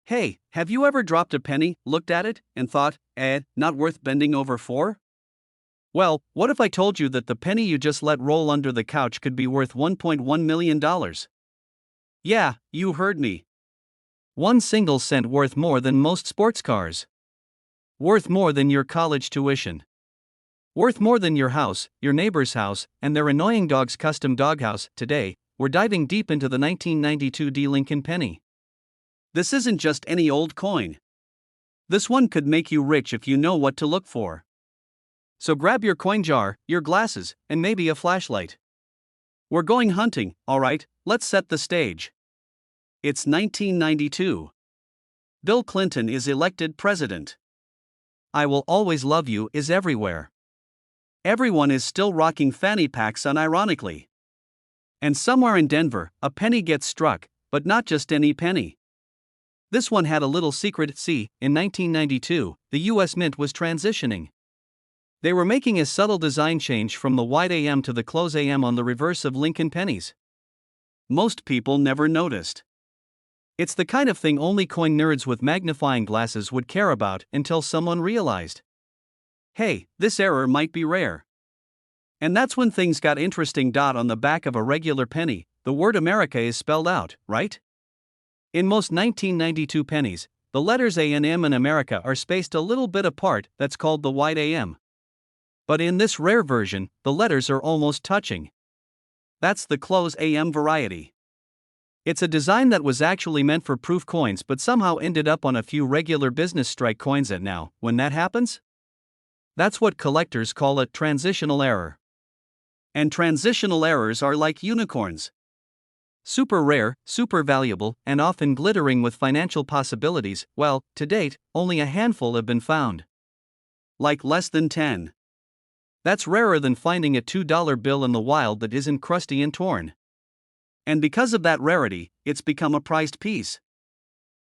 Hey, have you ever dropped a penny, looked at it, and thought, not worth bending over for? Well, what if I told you that the penny you just let roll under the couch could be worth $1.1 million? Yeah, you heard me. One single cent worth more than most sports cars. Worth more than your college tuition. Worth more than your house, your neighbor's house, and their annoying dog's custom doghouse. Today, we're diving deep into the 1992 D Lincoln penny. This isn't just any old coin. This one could make you rich if you know what to look for. So grab your coin jar, your glasses, and maybe a flashlight. We're going hunting, alright, let's set the stage. It's 1992. Bill Clinton is elected president. I Will Always Love You is everywhere. Everyone is still rocking fanny packs unironically. And somewhere in Denver, a penny gets struck, but not just any penny. This one had a little secret. See, in 1992, the US Mint was transitioning. They were making a subtle design change from the wide AM to the close AM on the reverse of Lincoln pennies. Most people never noticed. It's the kind of thing only coin nerds with magnifying glasses would care about until someone realized, hey, this error might be rare. And that's when things got interesting. On the back of a regular penny, the word America is spelled out, right? In most 1992 pennies, the letters A and M in America are spaced a little bit apart. That's called the wide AM. But in this rare version, the letters are almost touching. That's the close AM variety. It's a design that was actually meant for proof coins but somehow ended up on a few regular business strike coins. And now, when that happens, that's what collectors call a transitional error. And transitional errors are like unicorns. Super rare, super valuable, and often glittering with financial possibilities. Well, to date, only a handful have been found. Like less than 10. That's rarer than finding a $2 bill in the wild that isn't crusty and torn. And because of that rarity, it's become a prized piece.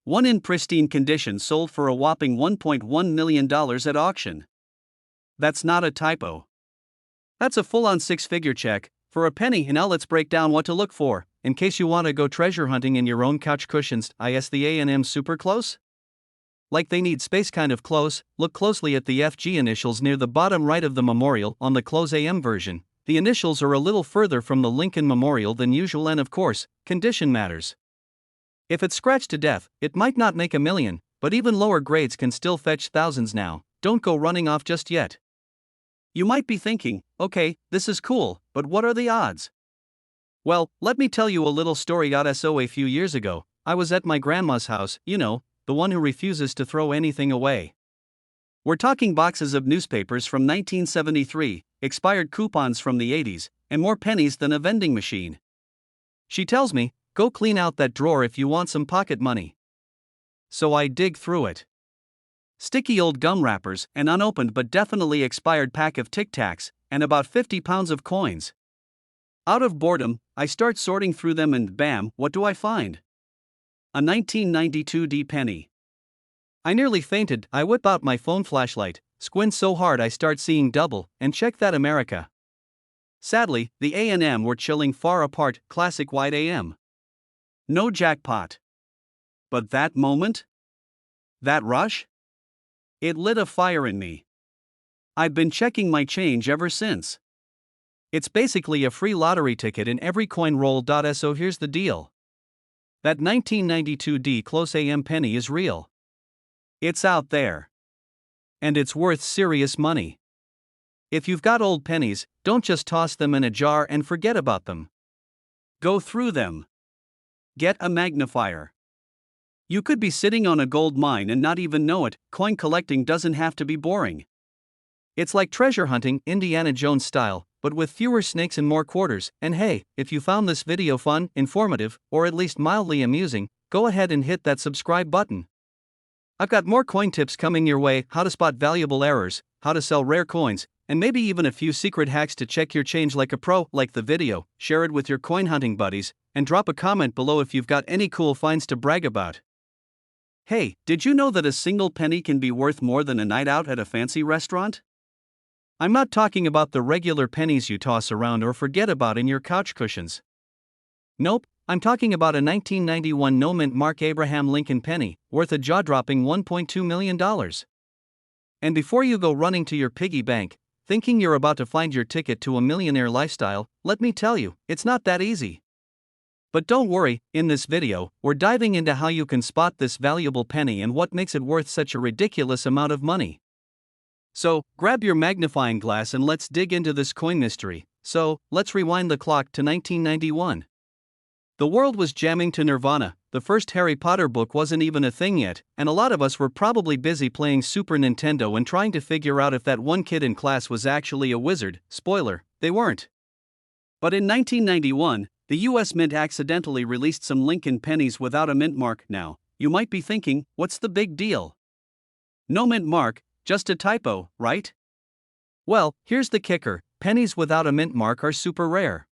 One in pristine condition sold for a whopping $1.1 million at auction. That's not a typo. That's a full-on six-figure check for a penny. And now let's break down what to look for, in case you want to go treasure hunting in your own couch cushions. Is the A&M super close? Like they need space kind of close. Look closely at the FG initials near the bottom right of the memorial on the close AM version. The initials are a little further from the Lincoln Memorial than usual, and of course, condition matters. If it's scratched to death, it might not make $1 million, but even lower grades can still fetch thousands now. Don't go running off just yet. You might be thinking, okay, this is cool, but what are the odds? Well, let me tell you a little story. So a few years ago, I was at my grandma's house, the one who refuses to throw anything away. We're talking boxes of newspapers from 1973, expired coupons from the 80s, and more pennies than a vending machine. She tells me, go clean out that drawer if you want some pocket money. So I dig through it. Sticky old gum wrappers, an unopened but definitely expired pack of Tic Tacs, and about 50 pounds of coins. Out of boredom, I start sorting through them and bam, what do I find? A 1992 D penny. I nearly fainted. I whip out my phone flashlight, squint so hard I start seeing double, and check that America. Sadly, the A and M were chilling far apart, classic wide AM. No jackpot. But that moment? That rush? It lit a fire in me. I've been checking my change ever since. It's basically a free lottery ticket in every coin roll. So here's the deal. That 1992 D close AM penny is real. It's out there. And it's worth serious money. If you've got old pennies, don't just toss them in a jar and forget about them. Go through them. Get a magnifier. You could be sitting on a gold mine and not even know it. Coin collecting doesn't have to be boring. It's like treasure hunting, Indiana Jones style, but with fewer snakes and more quarters. And hey, if you found this video fun, informative, or at least mildly amusing, go ahead and hit that subscribe button. I've got more coin tips coming your way: how to spot valuable errors, how to sell rare coins, and maybe even a few secret hacks to check your change like a pro. Like the video, share it with your coin hunting buddies, and drop a comment below if you've got any cool finds to brag about. Hey, did you know that a single penny can be worth more than a night out at a fancy restaurant? I'm not talking about the regular pennies you toss around or forget about in your couch cushions. Nope, I'm talking about a 1991 no-mint Mark Abraham Lincoln penny, worth a jaw-dropping $1.2 million. And before you go running to your piggy bank, thinking you're about to find your ticket to a millionaire lifestyle, let me tell you, it's not that easy. But don't worry, in this video, we're diving into how you can spot this valuable penny and what makes it worth such a ridiculous amount of money. So, grab your magnifying glass and let's dig into this coin mystery. So, let's rewind the clock to 1991. The world was jamming to Nirvana, the first Harry Potter book wasn't even a thing yet, and a lot of us were probably busy playing Super Nintendo and trying to figure out if that one kid in class was actually a wizard. Spoiler, they weren't. But in 1991, the US Mint accidentally released some Lincoln pennies without a mint mark. Now, you might be thinking, what's the big deal? No mint mark, just a typo, right? Well, here's the kicker, pennies without a mint mark are super rare.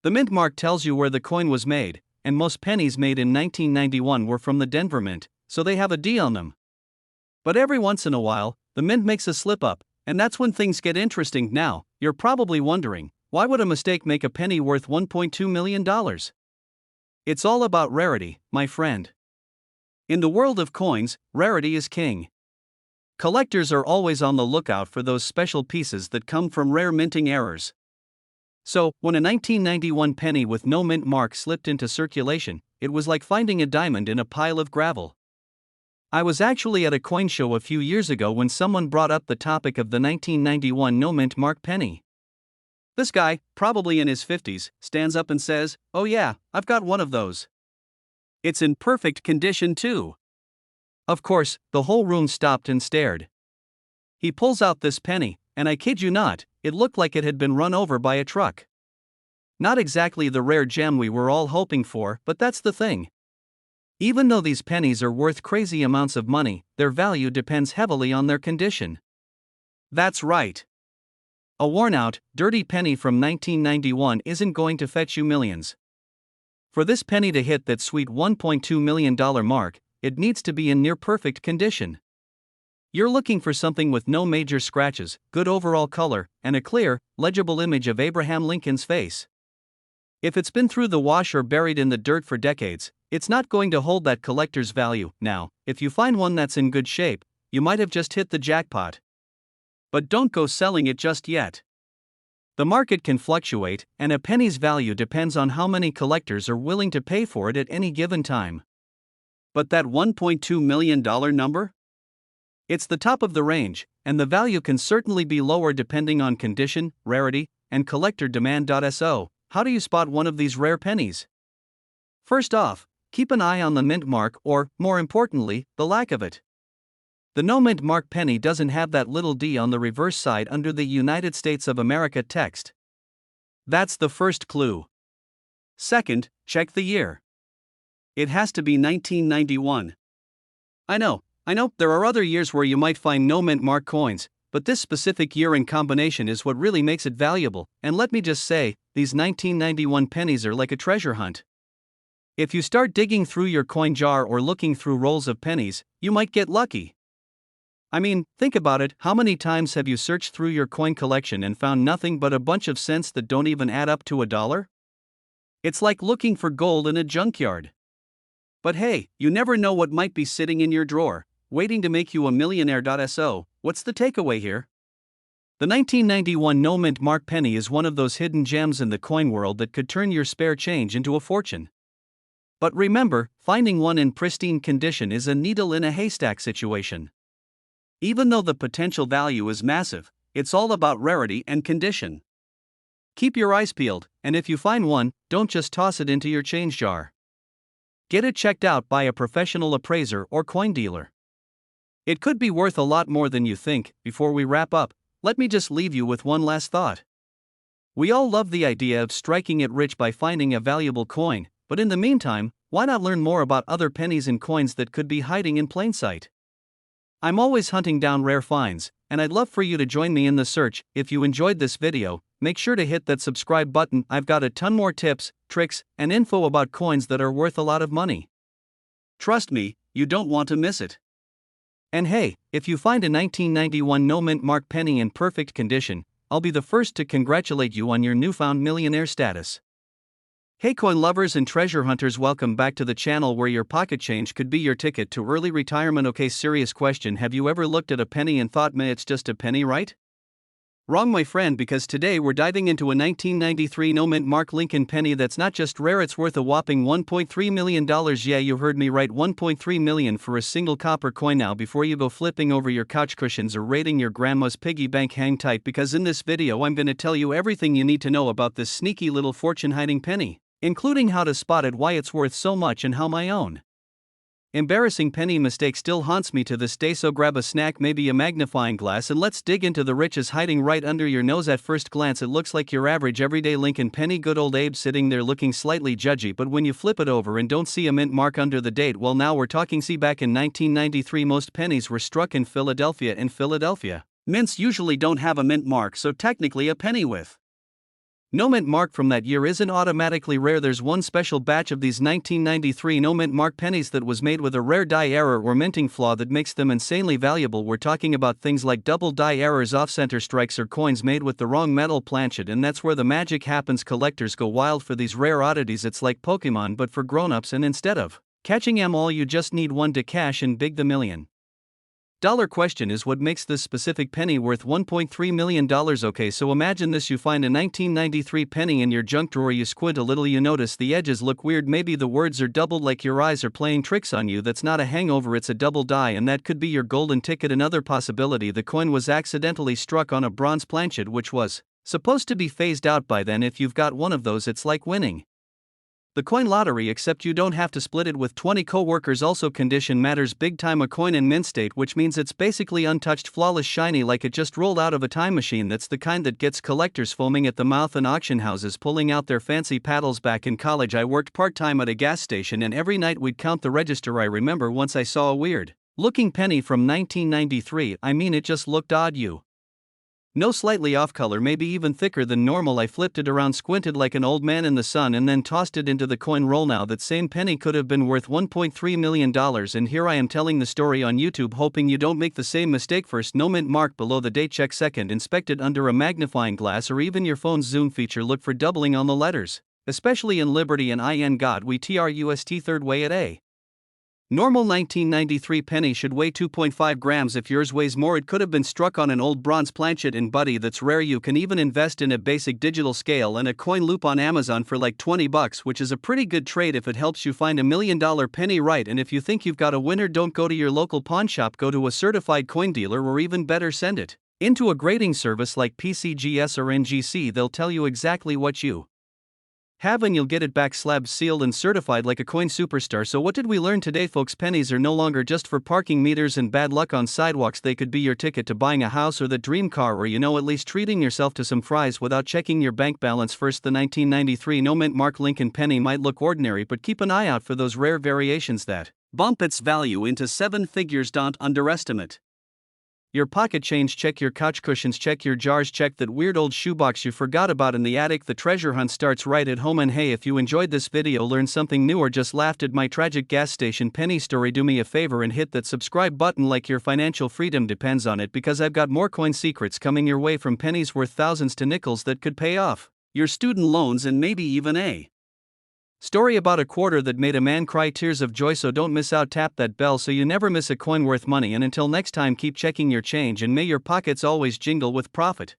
The mint mark tells you where the coin was made, and most pennies made in 1991 were from the Denver Mint, so they have a D on them. But every once in a while, the mint makes a slip up, and that's when things get interesting. Now, you're probably wondering, why would a mistake make a penny worth $1.2 million? It's all about rarity, my friend. In the world of coins, rarity is king. Collectors are always on the lookout for those special pieces that come from rare minting errors. So, when a 1991 penny with no mint mark slipped into circulation, it was like finding a diamond in a pile of gravel. I was actually at a coin show a few years ago when someone brought up the topic of the 1991 no mint mark penny. This guy, probably in his 50s, stands up and says, "Oh yeah, I've got one of those. It's in perfect condition too." Of course, the whole room stopped and stared. He pulls out this penny, and I kid you not, it looked like it had been run over by a truck. Not exactly the rare gem we were all hoping for, but that's the thing. Even though these pennies are worth crazy amounts of money, their value depends heavily on their condition. That's right. A worn-out, dirty penny from 1991 isn't going to fetch you millions. For this penny to hit that sweet $1.2 million mark, it needs to be in near-perfect condition. You're looking for something with no major scratches, good overall color, and a clear, legible image of Abraham Lincoln's face. If it's been through the wash or buried in the dirt for decades, it's not going to hold that collector's value. Now, if you find one that's in good shape, you might have just hit the jackpot. But don't go selling it just yet. The market can fluctuate, and a penny's value depends on how many collectors are willing to pay for it at any given time. But that $1.2 million number? It's the top of the range, and the value can certainly be lower depending on condition, rarity, and collector demand. So, how do you spot one of these rare pennies? First off, keep an eye on the mint mark or, more importantly, the lack of it. The no mint mark penny doesn't have that little D on the reverse side under the United States of America text. That's the first clue. Second, check the year. It has to be 1991. I know, there are other years where you might find no mint mark coins, but this specific year in combination is what really makes it valuable, and let me just say, these 1991 pennies are like a treasure hunt. If you start digging through your coin jar or looking through rolls of pennies, you might get lucky. I mean, think about it, how many times have you searched through your coin collection and found nothing but a bunch of cents that don't even add up to $1? It's like looking for gold in a junkyard. But hey, you never know what might be sitting in your drawer, waiting to make you a millionaire. So, what's the takeaway here? The 1991 no mint mark penny is one of those hidden gems in the coin world that could turn your spare change into a fortune. But remember, finding one in pristine condition is a needle in a haystack situation. Even though the potential value is massive, it's all about rarity and condition. Keep your eyes peeled, and if you find one, don't just toss it into your change jar. Get it checked out by a professional appraiser or coin dealer. It could be worth a lot more than you think. Before we wrap up, let me just leave you with one last thought. We all love the idea of striking it rich by finding a valuable coin, but in the meantime, why not learn more about other pennies and coins that could be hiding in plain sight? I'm always hunting down rare finds, and I'd love for you to join me in the search. If you enjoyed this video, make sure to hit that subscribe button. I've got a ton more tips, tricks, and info about coins that are worth a lot of money. Trust me, you don't want to miss it. And hey, if you find a 1991 no mint mark penny in perfect condition, I'll be the first to congratulate you on your newfound millionaire status. Hey coin lovers and treasure hunters, welcome back to the channel where your pocket change could be your ticket to early retirement. Okay, serious question, have you ever looked at a penny and thought, meh, it's just a penny, right? Wrong, my friend, because today we're diving into a 1993 no-mint mark Lincoln penny that's not just rare, it's worth a whopping $1.3 million. Yeah, you heard me right, $1.3 million for a single copper coin. Now, before you go flipping over your couch cushions or raiding your grandma's piggy bank, hang tight, because in this video I'm gonna tell you everything you need to know about this sneaky little fortune-hiding penny, including how to spot it, why it's worth so much, and how my own embarrassing penny mistake still haunts me to this day. So grab a snack, maybe a magnifying glass, and let's dig into the riches hiding right under your nose. At first glance it looks like your average everyday Lincoln penny, good old Abe sitting there looking slightly judgy, but when you flip it over and don't see a mint mark under the date, well, now we're talking. See, back in 1993 most pennies were struck in Philadelphia. Mints usually don't have a mint mark, so technically a penny with no mint mark from that year isn't automatically rare. There's one special batch of these 1993 no mint mark pennies that was made with a rare die error or minting flaw that makes them insanely valuable. We're talking about things like double die errors, off-center strikes, or coins made with the wrong metal planchet, and that's where the magic happens. Collectors go wild for these rare oddities. It's like Pokemon but for grown-ups, and instead of catching 'em all you just need one to cash in big. The $1 million question is, what makes this specific penny worth $1.3 million? Okay, so imagine this: you find a 1993 penny in your junk drawer, you squint a little, you notice the edges look weird, maybe the words are doubled, like your eyes are playing tricks on you. That's not a hangover, it's a double die, and that could be your golden ticket. Another possibility, the coin was accidentally struck on a bronze planchet which was supposed to be phased out by then. If you've got one of those, it's like winning the coin lottery, except you don't have to split it with 20 co-workers. Also, condition matters big time. A coin in mint state, which means it's basically untouched, flawless, shiny, like it just rolled out of a time machine. That's the kind that gets collectors foaming at the mouth and auction houses pulling out their fancy paddles. Back in college I worked part-time at a gas station, and every night we'd count the register. I remember once I saw a weird looking penny from 1993. I mean, it just looked odd. No, slightly off color, maybe even thicker than normal. I flipped it around, squinted like an old man in the sun, and then tossed it into the coin roll. Now that same penny could have been worth $1.3 million, and here I am telling the story on YouTube, hoping you don't make the same mistake. First, no mint mark below the date check. Second, inspect it under a magnifying glass or even your phone's zoom feature. Look for doubling on the letters, especially in Liberty and IN God We Trust. Third, weigh it. A normal 1993 penny should weigh 2.5 grams. If yours weighs more, it could have been struck on an old bronze planchet. And buddy, that's rare. You can even invest in a basic digital scale and a coin loop on Amazon for like $20, which is a pretty good trade if it helps you find $1 million penny, right? And if you think you've got a winner, don't go to your local pawn shop, go to a certified coin dealer, or even better, send it into a grading service like PCGS or NGC. They'll tell you exactly what you have, and you'll get it back slabbed, sealed, and certified like a coin superstar. So what did we learn today, folks? Pennies are no longer just for parking meters and bad luck on sidewalks. They could be your ticket to buying a house or the dream car, or at least treating yourself to some fries without checking your bank balance. First, the 1993 no mint mark Lincoln penny might look ordinary, but keep an eye out for those rare variations that bump its value into seven figures. Don't underestimate your pocket change. Check your couch cushions, check your jars, check that weird old shoebox you forgot about in the attic. The treasure hunt starts right at home. And hey, if you enjoyed this video, learned something new, or just laughed at my tragic gas station penny story, do me a favor and hit that subscribe button, like your financial freedom depends on it, because I've got more coin secrets coming your way, from pennies worth thousands to nickels that could pay off your student loans, and maybe even a story about a quarter that made a man cry tears of joy. So don't miss out. Tap that bell so you never miss a coin worth money. And until next time, keep checking your change, and may your pockets always jingle with profit.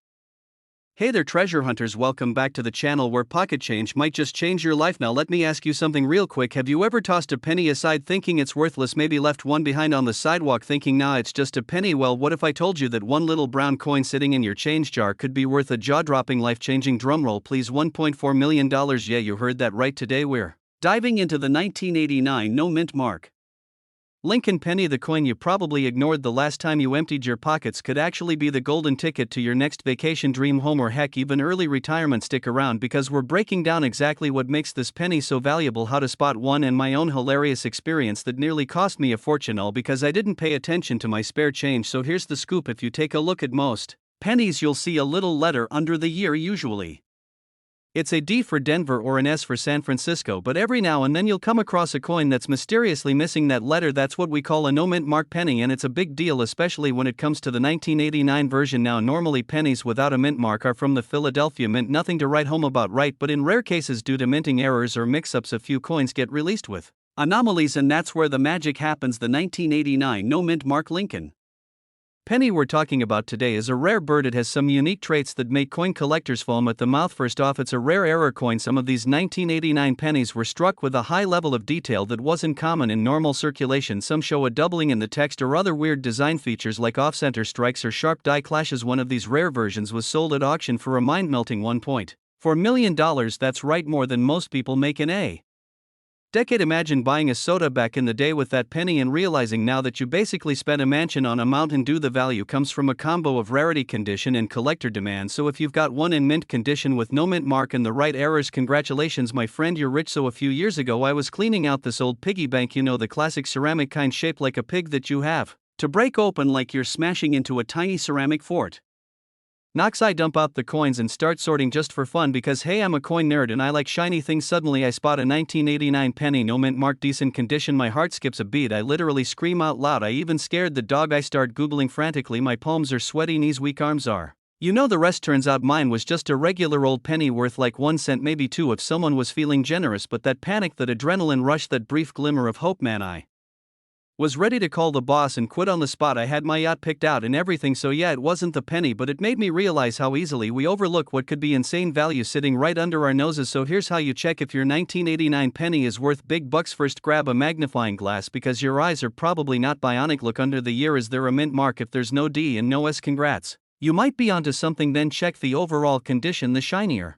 Hey there, treasure hunters, welcome back to the channel where pocket change might just change your life. Now let me ask you something real quick. Have you ever tossed a penny aside thinking it's worthless, maybe left one behind on the sidewalk thinking, nah, it's just a penny? Well, what if I told you that one little brown coin sitting in your change jar could be worth a jaw-dropping, life-changing, drumroll please, $1.4 million? Yeah, you heard that right. Today we're diving into the 1989 no mint mark Lincoln penny. The coin you probably ignored the last time you emptied your pockets could actually be the golden ticket to your next vacation, dream home, or heck, even early retirement. Stick around, because we're breaking down exactly what makes this penny so valuable, how to spot one, and my own hilarious experience that nearly cost me a fortune, all because I didn't pay attention to my spare change. So here's the scoop: if you take a look at most pennies, you'll see a little letter under the year, usually It's a D for Denver or an S for San Francisco, but every now and then you'll come across a coin that's mysteriously missing that letter. That's what we call a no-mint mark penny, and it's a big deal, especially when it comes to the 1989 version. Now, normally pennies without a mint mark are from the Philadelphia Mint, nothing to write home about, right? But in rare cases, due to minting errors or mix-ups, a few coins get released with anomalies, and that's where the magic happens. The 1989 no-mint mark Lincoln penny we're talking about today is a rare bird. It has some unique traits that make coin collectors foam at the mouth. First off, it's a rare error coin. Some of these 1989 pennies were struck with a high level of detail that wasn't common in normal circulation. Some show a doubling in the text or other weird design features like off-center strikes or sharp die clashes. One of these rare versions was sold at auction for a mind-melting $1.4 million. That's right, more than most people make in a decade. Imagine buying a soda back in the day with that penny and realizing now that you basically spent a mansion on a Mountain Dew. The value comes from a combo of rarity, condition, and collector demand. So if you've got one in mint condition with no mint mark and the right errors, congratulations my friend, you're rich. So a few years ago I was cleaning out this old piggy bank, you know, the classic ceramic kind shaped like a pig that you have to break open like you're smashing into a tiny ceramic fort. Knox, I dump out the coins and start sorting just for fun because hey, I'm a coin nerd and I like shiny things. Suddenly I spot a 1989 penny, no mint mark, decent condition. My heart skips a beat. I literally scream out loud. I even scared the dog. I start googling frantically. My palms are sweaty, knees weak, arms are. You know the rest. Turns out mine was just a regular old penny worth like 1 cent, maybe 2 if someone was feeling generous. But that panic, that adrenaline rush, that brief glimmer of hope, man, I was ready to call the boss and quit on the spot. I had my yacht picked out and everything, so yeah, it wasn't the penny, but it made me realize how easily we overlook what could be insane value sitting right under our noses. So here's how you check if your 1989 penny is worth big bucks. First, grab a magnifying glass because your eyes are probably not bionic. Look under the year. Is there a mint mark? If there's no D and no S, congrats, you might be onto something. Then check the overall condition. The shinier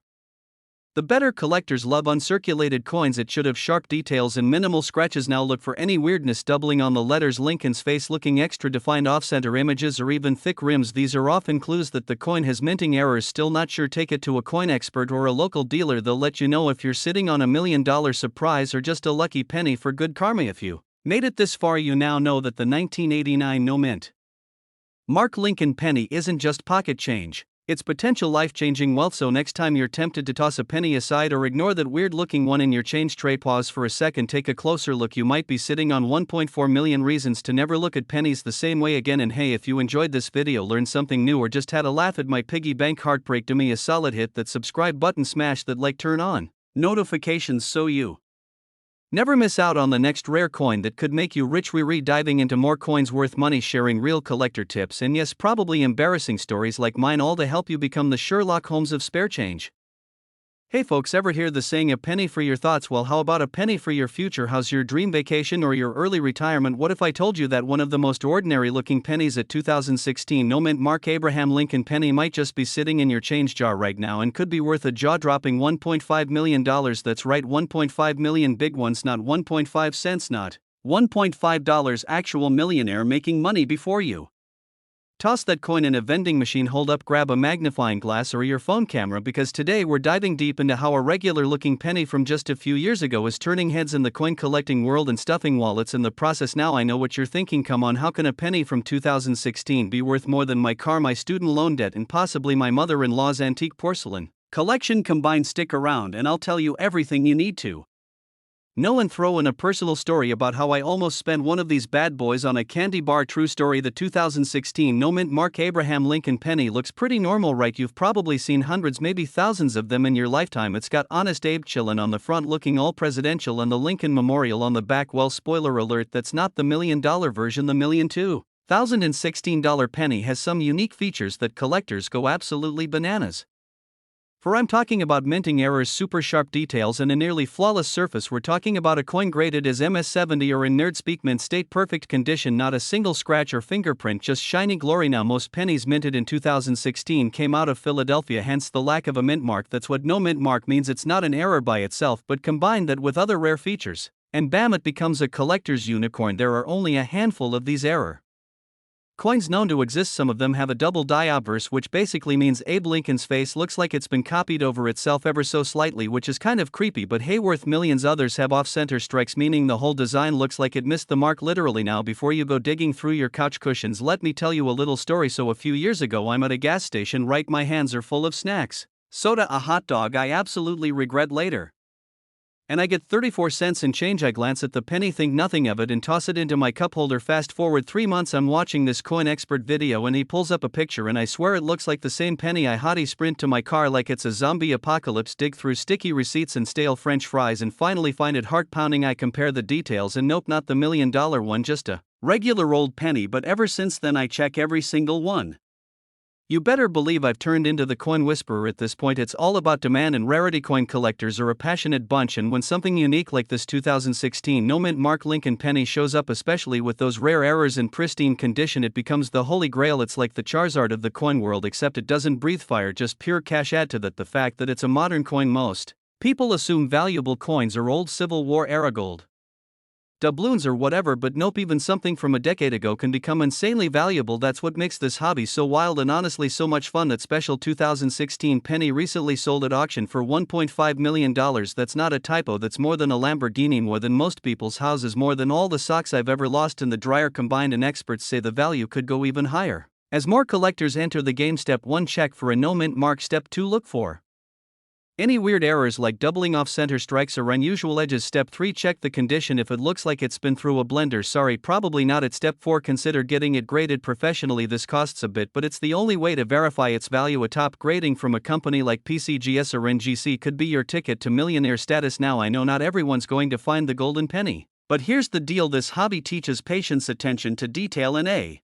the better. Collectors love uncirculated coins. It should have sharp details and minimal scratches. Now look for any weirdness, doubling on the letters, Lincoln's face looking extra defined, off-center images, or even thick rims. These are often clues that the coin has minting errors. Still not sure? Take it to a coin expert or a local dealer. They'll let you know if you're sitting on $1 million surprise or just a lucky penny for good karma. If you made it this far, you now know that the 1989 no mint mark Lincoln penny isn't just pocket change. It's potential life-changing wealth. So next time you're tempted to toss a penny aside or ignore that weird-looking one in your change tray, pause for a second, take a closer look. You might be sitting on 1.4 million reasons to never look at pennies the same way again. And hey, if you enjoyed this video, learned something new, or just had a laugh at my piggy bank heartbreak, do me a solid, hit that subscribe button, smash that like, turn on notifications so you never miss out on the next rare coin that could make you rich. We're diving into more coins worth money, sharing real collector tips and yes, probably embarrassing stories like mine, all to help you become the Sherlock Holmes of spare change. Hey folks, ever hear the saying a penny for your thoughts? Well, how about a penny for your future? How's your dream vacation or your early retirement? What if I told you that one of the most ordinary looking pennies at 2016 no mint mark Abraham Lincoln penny might just be sitting in your change jar right now and could be worth a jaw-dropping $1.5 million? That's right, 1.5 million, big ones, not 1.5 cents, not $1.5, actual millionaire making money before you toss that coin in a vending machine. Hold up, grab a magnifying glass or your phone camera because today we're diving deep into how a regular looking penny from just a few years ago is turning heads in the coin collecting world and stuffing wallets in the process. Now I know what you're thinking. Come on, how can a penny from 2016 be worth more than my car, my student loan debt, and possibly my mother-in-law's antique porcelain collection combined? Stick around and I'll tell you everything you need to know and throw in a personal story about how I almost spent one of these bad boys on a candy bar. True story. The 2016 no mint mark Abraham Lincoln penny looks pretty normal, right? You've probably seen hundreds, maybe thousands of them in your lifetime. It's got Honest Abe chillin' on the front looking all presidential and the Lincoln Memorial on the back. Well, spoiler alert, that's not the $1 million version. The $1,002,016 penny has some unique features that collectors go absolutely bananas for. I'm talking about minting errors, super sharp details, and a nearly flawless surface. We're talking about a coin graded as MS70 or in nerd speak mint state, perfect condition, not a single scratch or fingerprint, just shiny glory. Now most pennies minted in 2016 came out of Philadelphia, hence the lack of a mint mark. That's what no mint mark means. It's not an error by itself, but combine that with other rare features, and bam, it becomes a collector's unicorn. There are only a handful of these error coins known to exist. Some of them have a double die obverse, which basically means Abe Lincoln's face looks like it's been copied over itself ever so slightly, which is kind of creepy, but hey, worth millions. Others have off-center strikes, meaning the whole design looks like it missed the mark literally. Now before you go digging through your couch cushions, let me tell you a little story. So a few years ago I'm at a gas station, right? My hands are full of snacks. Soda a hot dog I absolutely regret later. And I get 34 cents in change. I glance at the penny, think nothing of it, and toss it into my cup holder. Fast forward 3 months, I'm watching this coin expert video and he pulls up a picture and I swear it looks like the same penny. I hottie sprint to my car like it's a zombie apocalypse, dig through sticky receipts and stale french fries and finally find it heart pounding. I compare the details and nope, not the $1 million one, just a regular old penny, but ever since then I check every single one. You better believe I've turned into the coin whisperer at this point. It's all about demand and rarity. Coin collectors are a passionate bunch, and when something unique like this 2016 no mint mark Lincoln penny shows up, especially with those rare errors in pristine condition, it becomes the holy grail. It's like the Charizard of the coin world, except it doesn't breathe fire, just pure cash. Add to that the fact that it's a modern coin. Most people assume valuable coins are old Civil War era gold, doubloons or whatever, but nope, even something from a decade ago can become insanely valuable. That's what makes this hobby so wild and honestly so much fun. That special 2016 penny recently sold at auction for $1.5 million. That's not a typo, that's more than a Lamborghini, more than most people's houses, more than all the socks I've ever lost in the dryer combined, and experts say the value could go even higher. As more collectors enter the game, step 1, check for a no mint mark. Step 2, look for any weird errors like doubling off center strikes or unusual edges. Step 3, check the condition. If it looks like it's been through a blender, sorry, probably not it. Step 4, consider getting it graded professionally. This costs a bit, but it's the only way to verify its value. A top grading from a company like PCGS or NGC could be your ticket to millionaire status. Now I know not everyone's going to find the golden penny, but here's the deal: this hobby teaches patience, attention to detail, and a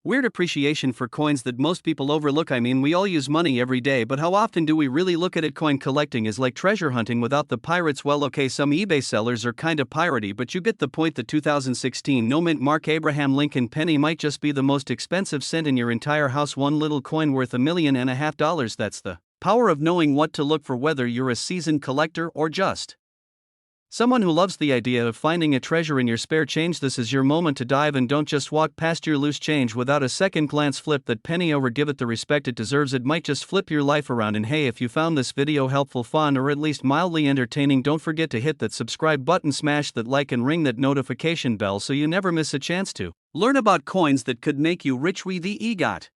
weird appreciation for coins that most people overlook. I mean, we all use money every day, but how often do we really look at it? Coin collecting is like treasure hunting without the pirates. Well, okay, some eBay sellers are kinda piratey, but you get the point. The 2016 no mint mark Abraham Lincoln penny might just be the most expensive cent in your entire house. One little coin worth $1.5 million. That's the power of knowing what to look for, whether you're a seasoned collector or just someone who loves the idea of finding a treasure in your spare change. This is your moment to dive in. Don't just walk past your loose change without a second glance. Flip that penny over, give it the respect it deserves. It might just flip your life around. And hey, if you found this video helpful, fun, or at least mildly entertaining, don't forget to hit that subscribe button, smash that like, and ring that notification bell so you never miss a chance to learn about coins that could make you rich. We the EGOT.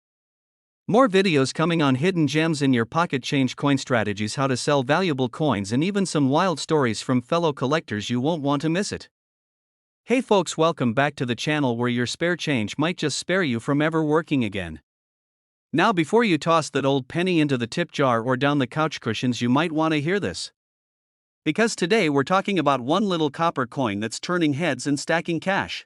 More videos coming on hidden gems in your pocket, change coin strategies, how to sell valuable coins, and even some wild stories from fellow collectors. You won't want to miss it. Hey folks, welcome back to the channel where your spare change might just spare you from ever working again. Now, before you toss that old penny into the tip jar or down the couch cushions, you might want to hear this. Because today we're talking about one little copper coin that's turning heads and stacking cash.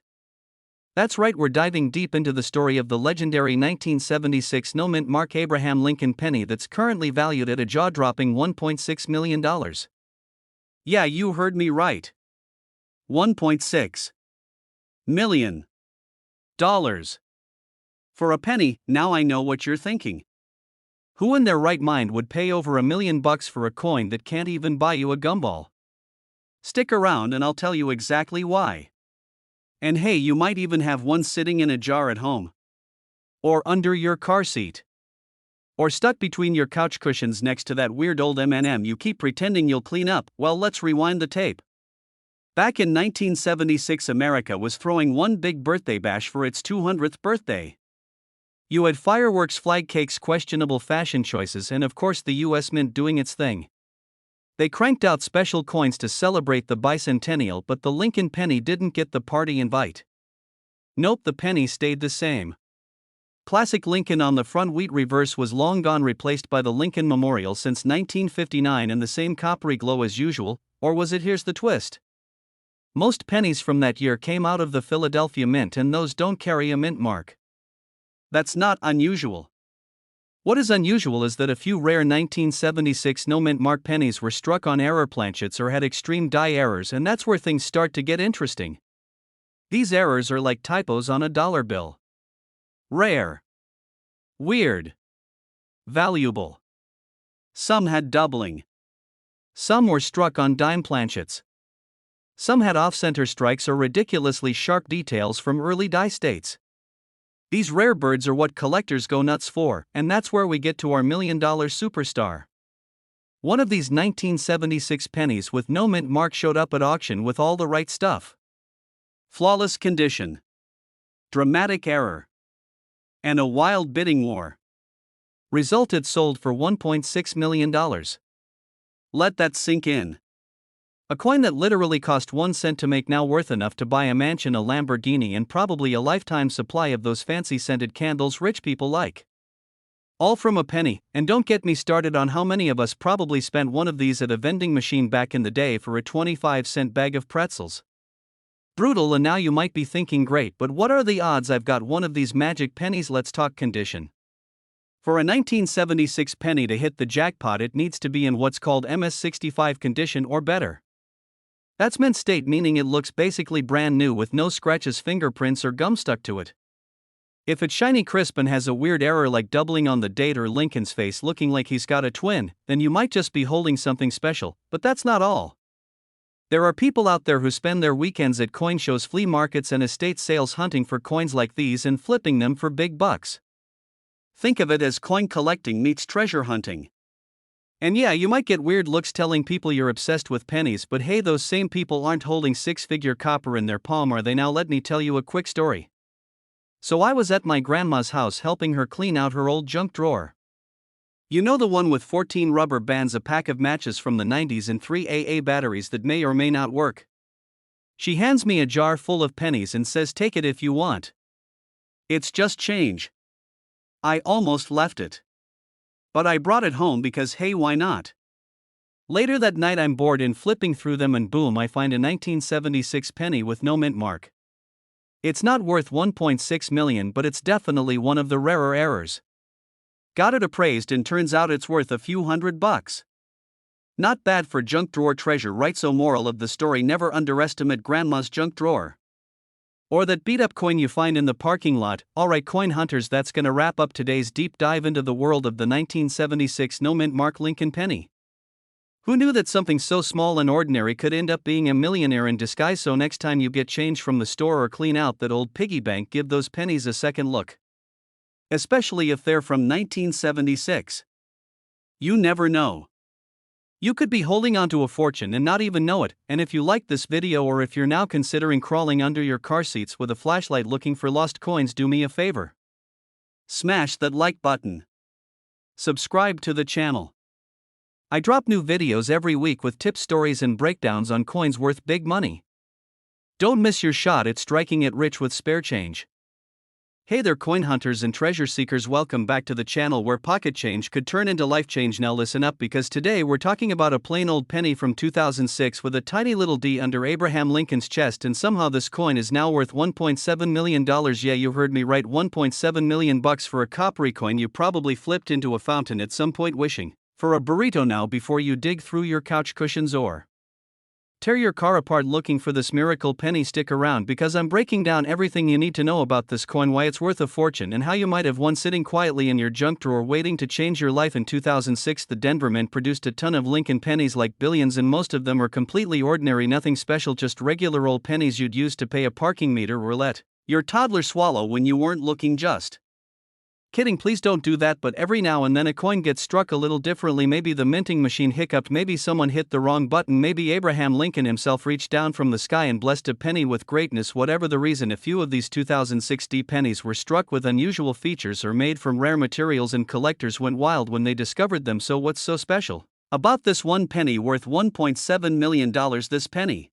That's right, we're diving deep into the story of the legendary 1976 no mint mark Abraham Lincoln penny that's currently valued at a jaw-dropping $1.6 million. Yeah, you heard me right. $1.6 million. For a penny. Now I know what you're thinking. Who in their right mind would pay over $1 million for a coin that can't even buy you a gumball? Stick around and I'll tell you exactly why. And hey, you might even have one sitting in a jar at home, or under your car seat, or stuck between your couch cushions next to that weird old M&M you keep pretending you'll clean up. Well, let's rewind the tape. Back in 1976, America was throwing one big birthday bash for its 200th birthday. You had fireworks, flag cakes, questionable fashion choices, and of course the US Mint doing its thing. They cranked out special coins to celebrate the bicentennial, but the Lincoln penny didn't get the party invite. Nope, the penny stayed the same. Classic Lincoln on the front, wheat reverse was long gone, replaced by the Lincoln Memorial since 1959, and the same coppery glow as usual. Or was it? Here's the twist. Most pennies from that year came out of the Philadelphia Mint, and those don't carry a mint mark. That's not unusual. What is unusual is that a few rare 1976 no mint mark pennies were struck on error planchets or had extreme die errors, and that's where things start to get interesting. These errors are like typos on a dollar bill. Rare, weird, valuable. Some had doubling. Some were struck on dime planchets. Some had off-center strikes or ridiculously sharp details from early die states. These rare birds are what collectors go nuts for, and that's where we get to our $1 million superstar. One of these 1976 pennies with no mint mark showed up at auction with all the right stuff. Flawless condition, dramatic error, and a wild bidding war. Result, it sold for $1.6 million. Let that sink in. A coin that literally cost 1 cent to make now worth enough to buy a mansion, a Lamborghini, and probably a lifetime supply of those fancy scented candles rich people like. All from a penny, and don't get me started on how many of us probably spent one of these at a vending machine back in the day for a 25-cent bag of pretzels. Brutal. And now you might be thinking, great, but what are the odds I've got one of these magic pennies? Let's talk condition. For a 1976 penny to hit the jackpot, it needs to be in what's called MS65 condition or better. That's mint state, meaning it looks basically brand new with no scratches, fingerprints, or gum stuck to it. If it's shiny crisp and has a weird error like doubling on the date or Lincoln's face looking like he's got a twin, then you might just be holding something special, but that's not all. There are people out there who spend their weekends at coin shows, flea markets, and estate sales hunting for coins like these and flipping them for big bucks. Think of it as coin collecting meets treasure hunting. And yeah, you might get weird looks telling people you're obsessed with pennies, but hey, those same people aren't holding six-figure copper in their palm, are they now? Let me tell you a quick story. So I was at my grandma's house helping her clean out her old junk drawer. You know, the one with 14 rubber bands, a pack of matches from the 90s, and 3 AA batteries that may or may not work. She hands me a jar full of pennies and says, "Take it if you want. It's just change." I almost left it. But I brought it home because hey, why not? Later that night I'm bored in flipping through them and boom, I find a 1976 penny with no mint mark. It's not worth 1.6 million, but it's definitely one of the rarer errors. Got it appraised and turns out it's worth a few $100. Not bad for junk drawer treasure, right? So moral of the story, never underestimate grandma's junk drawer. Or that beat up coin you find in the parking lot. Alright coin hunters, that's gonna wrap up today's deep dive into the world of the 1976 no mint mark Lincoln penny. Who knew that something so small and ordinary could end up being a millionaire in disguise? So next time you get change from the store or clean out that old piggy bank, give those pennies a second look. Especially if they're from 1976. You never know. You could be holding onto a fortune and not even know it. And if you liked this video, or if you're now considering crawling under your car seats with a flashlight looking for lost coins, do me a favor. Smash that like button. Subscribe to the channel. I drop new videos every week with tips, stories, and breakdowns on coins worth big money. Don't miss your shot at striking it rich with spare change. Hey there coin hunters and treasure seekers, welcome back to the channel where pocket change could turn into life change. Now listen up, because today we're talking about a plain old penny from 2006 with a tiny little D under Abraham Lincoln's chest, and somehow this coin is now worth $1.7 million. Yeah, you heard me right, $1.7 million for a coppery coin you probably flipped into a fountain at some point, wishing for a burrito now before you dig through your couch cushions or tear your car apart looking for this miracle penny. Stick around, because I'm breaking down everything you need to know about this coin, why it's worth a fortune, and how you might have one sitting quietly in your junk drawer waiting to change your life. In 2006, the Denver Mint produced a ton of Lincoln pennies, like billions, and most of them are completely ordinary, nothing special, just regular old pennies you'd use to pay a parking meter or let your toddler swallow when you weren't looking. Just kidding, please don't do that. But every now and then a coin gets struck a little differently. Maybe the minting machine hiccuped, maybe someone hit the wrong button, maybe Abraham Lincoln himself reached down from the sky and blessed a penny with greatness. Whatever the reason, a few of these 2006 D pennies were struck with unusual features or made from rare materials, and collectors went wild when they discovered them. So what's so special about this one penny worth $1.7 million? This penny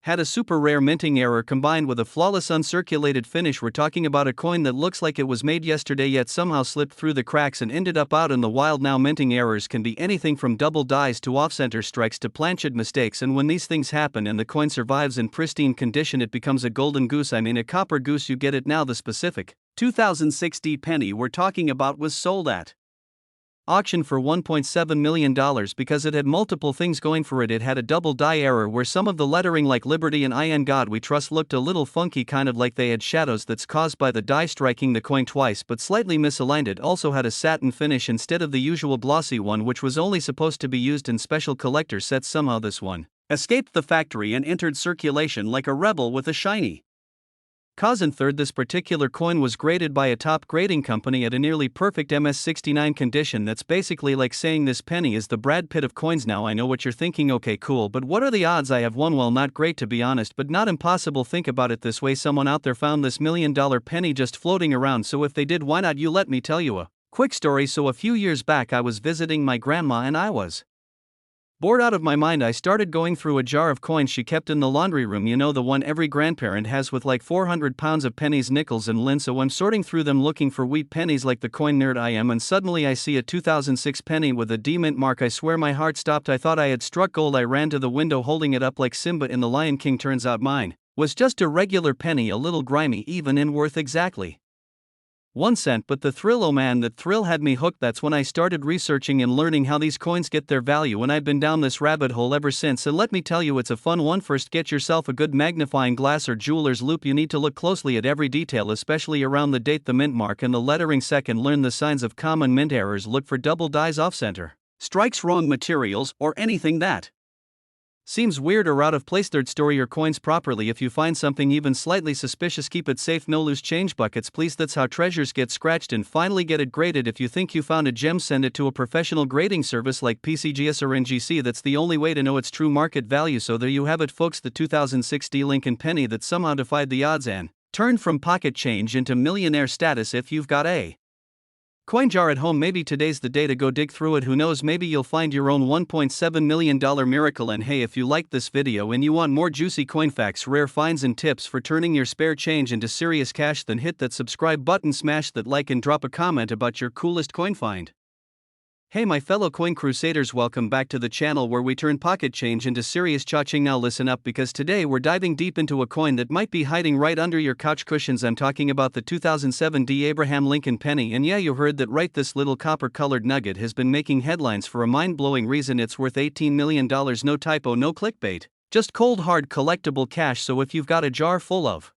had a super rare minting error combined with a flawless uncirculated finish. We're talking about a coin that looks like it was made yesterday, yet somehow slipped through the cracks and ended up out in the wild. Now minting errors can be anything from double dies to off-center strikes to planchet mistakes, and when these things happen and the coin survives in pristine condition, it becomes a golden goose. I mean a copper goose, you get it. Now the specific 2006 D penny we're talking about was sold at auction for $1.7 million because it had multiple things going for it. It had a double die error where some of the lettering, like Liberty and In God We Trust, looked a little funky, kind of like they had shadows that's caused by the die striking the coin twice, but slightly misaligned. It also had a satin finish instead of the usual glossy one, which was only supposed to be used in special collector sets. Somehow this one escaped the factory and entered circulation like a rebel with a shiny cause. And third, this particular coin was graded by a top grading company at a nearly perfect MS69 condition. That's basically like saying this penny is the Brad Pitt of coins. Now I know what you're thinking, okay cool, but what are the odds I have one? Well, not great to be honest, but not impossible. Think about it this way, someone out there found this $1 million penny just floating around. So if they did, why not you? Let me tell you a Quick story. So a few years back I was visiting my grandma and I was bored out of my mind. I started going through a jar of coins she kept in the laundry room, you know, the one every grandparent has with like 400 pounds of pennies, nickels and lint. So I'm sorting through them looking for wheat pennies like the coin nerd I am, and suddenly I see a 2006 penny with a D mint mark. I swear my heart stopped. I thought I had struck gold. I ran to the window holding it up like Simba in The Lion King. Turns out mine was just a regular penny, a little grimy even in worth exactly 1 cent, but the thrill, oh man, that thrill had me hooked. That's when I started researching and learning how these coins get their value, and I've been down this rabbit hole ever since. And let me tell you, it's a fun one. First, get yourself a good magnifying glass or jeweler's loupe. You need to look closely at every detail, especially around the date, the mint mark, and the lettering. Second, learn the signs of common mint errors. Look for double dies, off center strikes, wrong materials, or anything that seems weird or out of place. Third, store your coins properly. If you find something even slightly suspicious, keep it safe. No loose change buckets, please. That's how treasures get scratched. And finally, get it graded. If you think you found a gem, send it to a professional grading service like PCGS or NGC. That's the only way to know its true market value. So there you have it, folks, the 2006 D Lincoln penny that somehow defied the odds and turned from pocket change into millionaire status. If you've got a coin jar at home, maybe today's the day to go dig through it. Who knows, maybe you'll find your own $1.7 million miracle. And hey, if you liked this video and you want more juicy coin facts, rare finds and tips for turning your spare change into serious cash, then hit that subscribe button, smash that like, and drop a comment about your coolest coin find. Hey my fellow coin crusaders, welcome back to the channel where we turn pocket change into serious cha-ching. Now listen up, because today we're diving deep into a coin that might be hiding right under your couch cushions. I'm talking about the 2007 D Abraham Lincoln penny. And yeah, you heard that right, this little copper-colored nugget has been making headlines for a mind-blowing reason. It's worth $18 million, no typo, no clickbait, just cold hard collectible cash. So if you've got a jar full of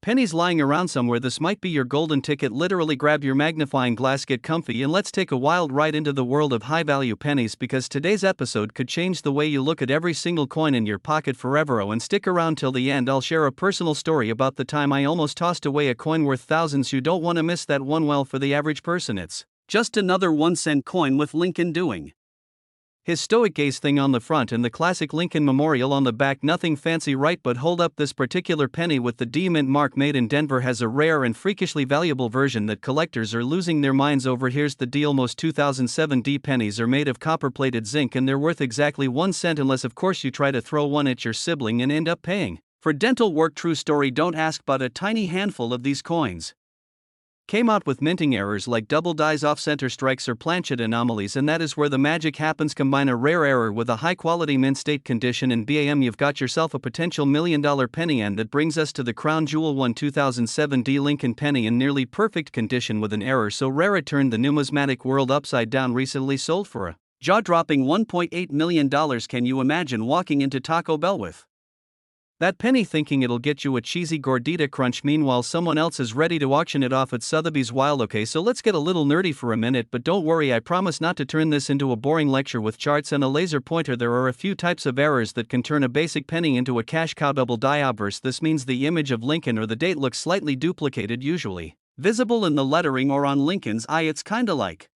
pennies lying around somewhere, this might be your golden ticket. Literally grab your magnifying glass, get comfy, and let's take a wild ride into the world of high-value pennies, because today's episode could change the way you look at every single coin in your pocket forever. Oh, and stick around till the end. I'll share a personal story about the time I almost tossed away a coin worth thousands. You don't want to miss that one. Well, for the average person, it's just another 1-cent coin with Lincoln doing his stoic gaze thing on the front and the classic Lincoln memorial on the back. Nothing fancy, right? But hold up, this particular penny with the D mint mark, made in Denver, has a rare and freakishly valuable version that collectors are losing their minds over. Here's the deal: most 2007 D pennies are made of copper-plated zinc, and they're worth exactly 1 cent, unless of course you try to throw one at your sibling and end up paying for dental work. True story, don't ask. But a tiny handful of these coins came out with minting errors like double dies, off-center strikes, or planchet anomalies, and that is where the magic happens. Combine a rare error with a high-quality mint state condition, and bam, you've got yourself a potential million-dollar penny. And that brings us to the crown jewel, one 2007 D Lincoln penny in nearly perfect condition with an error so rare it turned the numismatic world upside down. Recently sold for a jaw-dropping $1.8 million. Can you imagine walking into Taco Bell with that penny thinking it'll get you a cheesy gordita crunch? Meanwhile, someone else is ready to auction it off at Sotheby's. Wild. Okay, so let's get a little nerdy for a minute, but don't worry, I promise not to turn this into a boring lecture with charts and a laser pointer. There are a few types of errors that can turn a basic penny into a cash cow. Double die obverse. This means the image of Lincoln or the date looks slightly duplicated, usually visible in the lettering or on Lincoln's eye. It's kinda like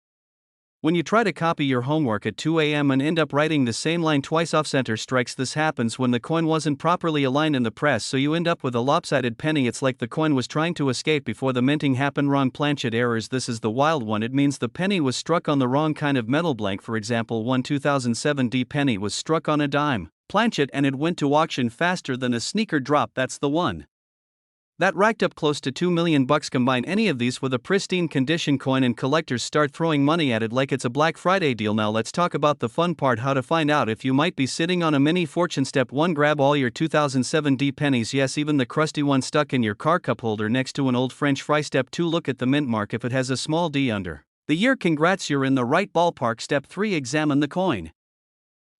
when you try to copy your homework at 2 a.m. and end up writing the same line twice. Off-center strikes. This happens when the coin wasn't properly aligned in the press, so you end up with a lopsided penny. It's like the coin was trying to escape before the minting happened. Wrong planchet errors. This is the wild one. It means the penny was struck on the wrong kind of metal blank. For example, one 2007 D penny was struck on a dime planchet and it went to auction faster than a sneaker drop. That's the one that racked up close to $2 million. Combine any of these with a pristine condition coin and collectors start throwing money at it like it's a Black Friday deal. Now let's talk about the fun part, how to find out if you might be sitting on a mini fortune. Step 1, grab all your 2007 D pennies, yes, even the crusty one stuck in your car cup holder next to an old French fry. Step 2, look at the mint mark. If it has a small D under the year, congrats, you're in the right ballpark. Step 3, examine the coin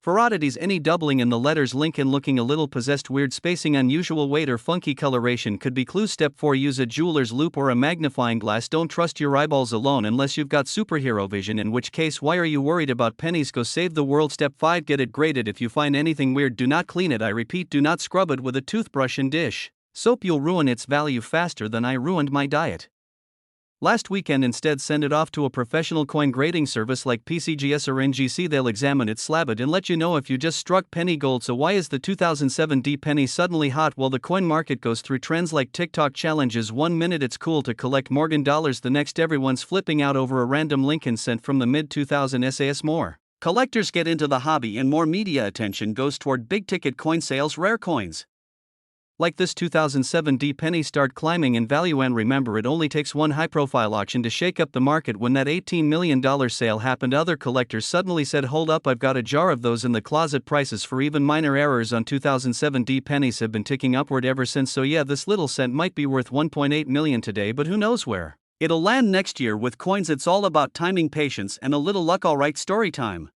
for oddities, any doubling in the letters Lincoln looking a little possessed, weird spacing, unusual weight, or funky coloration could be clues. Step 4, use a jeweler's loupe or a magnifying glass. Don't trust your eyeballs alone unless you've got superhero vision, in which case why are you worried about pennies? Go save the world. Step 5, get it graded. If you find anything weird, do not clean it. I repeat, do not scrub it with a toothbrush and dish soap. You'll ruin its value faster than I ruined my diet. Last weekend instead send it off to a professional coin grading service like PCGS or NGC. They'll examine it, slab it, and let you know if you just struck penny gold. So why is the 2007 D penny suddenly hot? Well, the coin market goes through trends like TikTok challenges. 1 minute it's cool to collect Morgan dollars, the next everyone's flipping out over a random Lincoln cent from the mid-2000s. SAS more collectors get into the hobby and more media attention goes toward big-ticket coin sales. Rare coins like this 2007 D penny start climbing in value, and remember, it only takes one high-profile auction to shake up the market. When that $18 million sale happened, other collectors suddenly said, hold up, I've got a jar of those in the closet. Prices for even minor errors on 2007 D pennies have been ticking upward ever since. So yeah, this little cent might be worth $1.8 million today, but who knows where it'll land next year. With coins, it's all about timing, patience, and a little luck. Alright, story time.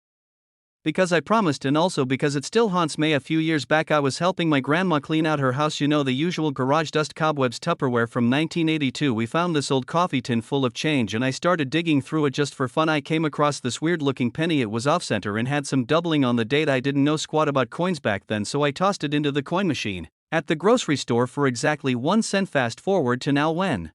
Because I promised, and also because it still haunts me. A few years back I was helping my grandma clean out her house. You know, the usual garage dust, cobwebs, Tupperware from 1982. We found this old coffee tin full of change and I started digging through it just for fun. I came across this weird looking penny. It was off center and had some doubling on the date. I didn't know squat about coins back then, so I tossed it into the coin machine at the grocery store for exactly 1 cent. Fast forward to now, when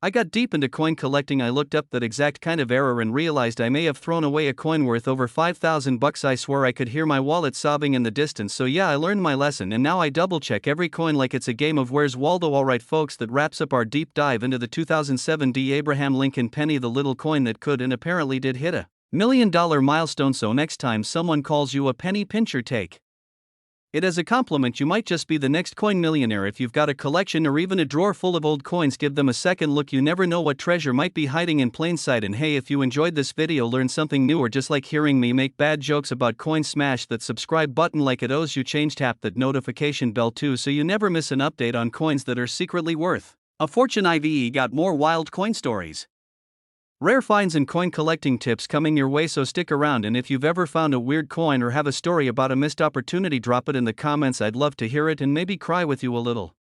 I got deep into coin collecting, I looked up that exact kind of error and realized I may have thrown away a coin worth over $5,000. I swear I could hear my wallet sobbing in the distance. So yeah, I learned my lesson and now I double check every coin like it's a game of Where's Waldo. Alright folks, that wraps up our deep dive into the 2007 D Abraham Lincoln penny, the little coin that could and apparently did hit $1 million milestone. So next time someone calls you a penny pincher, take it as a compliment. You might just be the next coin millionaire. If you've got a collection or even a drawer full of old coins, give them a second look. You never know what treasure might be hiding in plain sight. And hey, if you enjoyed this video, learned something new, or just like hearing me make bad jokes about coins, smash that subscribe button like it owes you change. Tap that notification bell too so you never miss an update on coins that are secretly worth a fortune. IVE got more wild coin stories, rare finds, and coin collecting tips coming your way, so stick around. And if you've ever found a weird coin or have a story about a missed opportunity, drop it in the comments. I'd love to hear it and maybe cry with you a little.